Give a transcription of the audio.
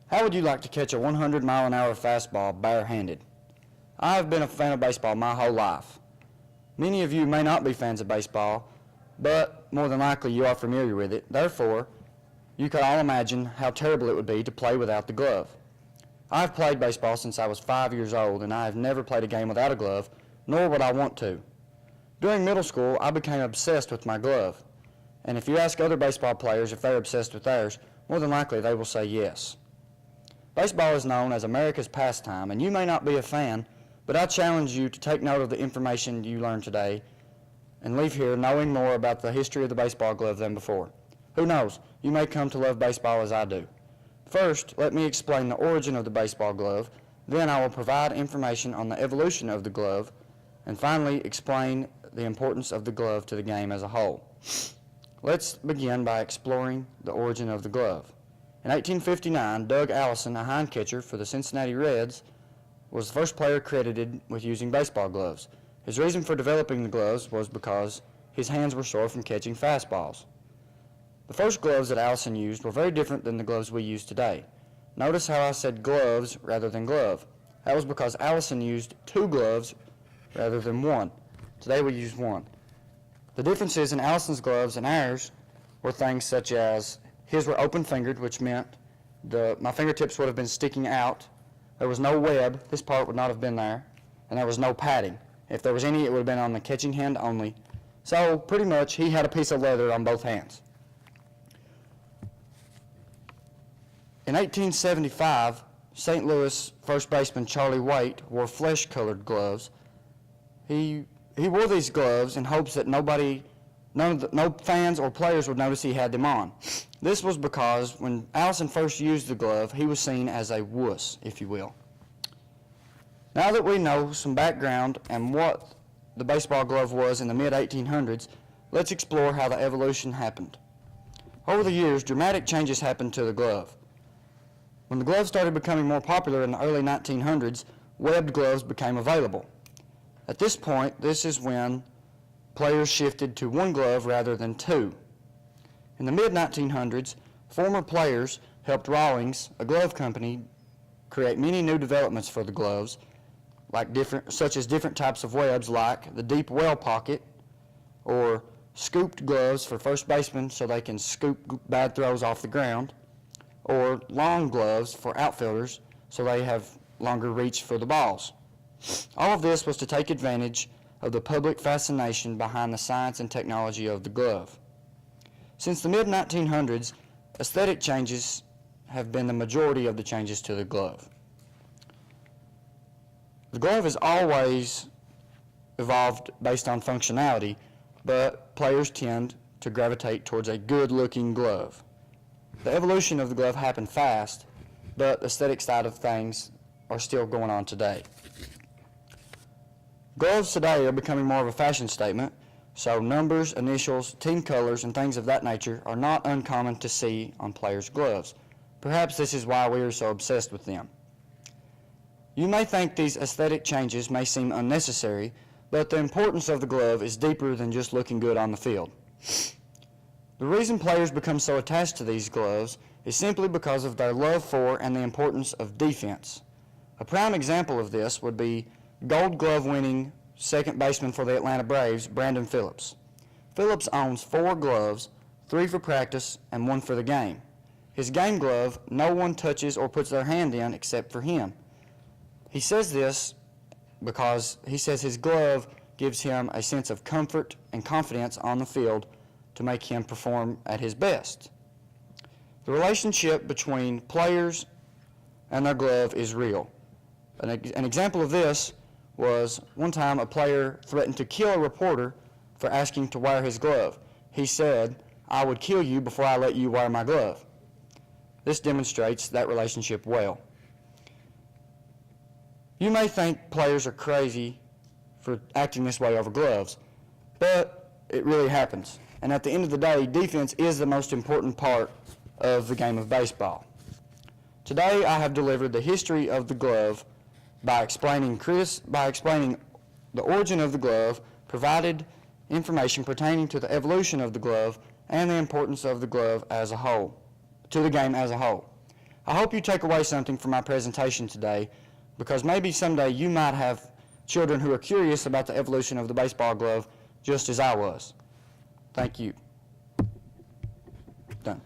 How would you like to catch a 100-mile-an-hour fastball barehanded? I have been a fan of baseball my whole life. Many of you may not be fans of baseball, but more than likely you are familiar with it. Therefore, you can all imagine how terrible it would be to play without the glove. I have played baseball since I was 5 years old, and I have never played a game without a glove, nor would I want to. During middle school, I became obsessed with my glove. And if you ask other baseball players if they're obsessed with theirs, more than likely they will say yes. Baseball is known as America's pastime, and you may not be a fan, but I challenge you to take note of the information you learned today and leave here knowing more about the history of the baseball glove than before. Who knows, you may come to love baseball as I do. First, let me explain the origin of the baseball glove, then I will provide information on the evolution of the glove, and finally explain the importance of the glove to the game as a whole. Let's begin by exploring the origin of the glove. In 1859, Doug Allison, a hind catcher for the Cincinnati Reds, was the first player credited with using baseball gloves. His reason for developing the gloves was because his hands were sore from catching fastballs. The first gloves that Allison used were very different than the gloves we use today. Notice how I said gloves rather than glove. That was because Allison used 2 gloves rather than 1. Today we use 1. The differences in Allison's gloves and ours were things such as his were open-fingered, which meant my fingertips would have been sticking out. There was no web. This part would not have been there. And there was no padding. If there was any, it would have been on the catching hand only. So pretty much he had a piece of leather on both hands. In 1875, St. Louis first baseman Charlie Waite wore flesh-colored gloves. He wore these gloves in hopes that no fans or players would notice he had them on. This was because when Allison first used the glove, he was seen as a wuss, if you will. Now that we know some background and what the baseball glove was in the mid-1800s, let's explore how the evolution happened. Over the years, dramatic changes happened to the glove. When the glove started becoming more popular in the early 1900s, webbed gloves became available. At this point, this is when players shifted to 1 glove rather than 2. In the mid-1900s, former players helped Rawlings, a glove company, create many new developments for the gloves, such as different types of webs like the deep well pocket, or scooped gloves for first basemen so they can scoop bad throws off the ground, or long gloves for outfielders so they have longer reach for the balls. All of this was to take advantage of the public fascination behind the science and technology of the glove. Since the mid-1900s, aesthetic changes have been the majority of the changes to the glove. The glove has always evolved based on functionality, but players tend to gravitate towards a good-looking glove. The evolution of the glove happened fast, but the aesthetic side of things are still going on today. Gloves today are becoming more of a fashion statement, so numbers, initials, team colors, and things of that nature are not uncommon to see on players' gloves. Perhaps this is why we are so obsessed with them. You may think these aesthetic changes may seem unnecessary, but the importance of the glove is deeper than just looking good on the field. The reason players become so attached to these gloves is simply because of their love for and the importance of defense. A prime example of this would be Gold Glove winning second baseman for the Atlanta Braves, Brandon Phillips. Phillips owns 4 gloves, 3 for practice and 1 for the game. His game glove, no one touches or puts their hand in except for him. He says this because he says his glove gives him a sense of comfort and confidence on the field to make him perform at his best. The relationship between players and their glove is real. An example of this was one time a player threatened to kill a reporter for asking to wear his glove. He said, "I would kill you before I let you wear my glove." This demonstrates that relationship well. You may think players are crazy for acting this way over gloves, but it really happens. And at the end of the day, defense is the most important part of the game of baseball. Today I have delivered the history of the glove by explaining the origin of the glove, provided information pertaining to the evolution of the glove, and the importance of the glove as a whole, to the game as a whole. I hope you take away something from my presentation today, because maybe someday you might have children who are curious about the evolution of the baseball glove, just as I was. Thank you. Done.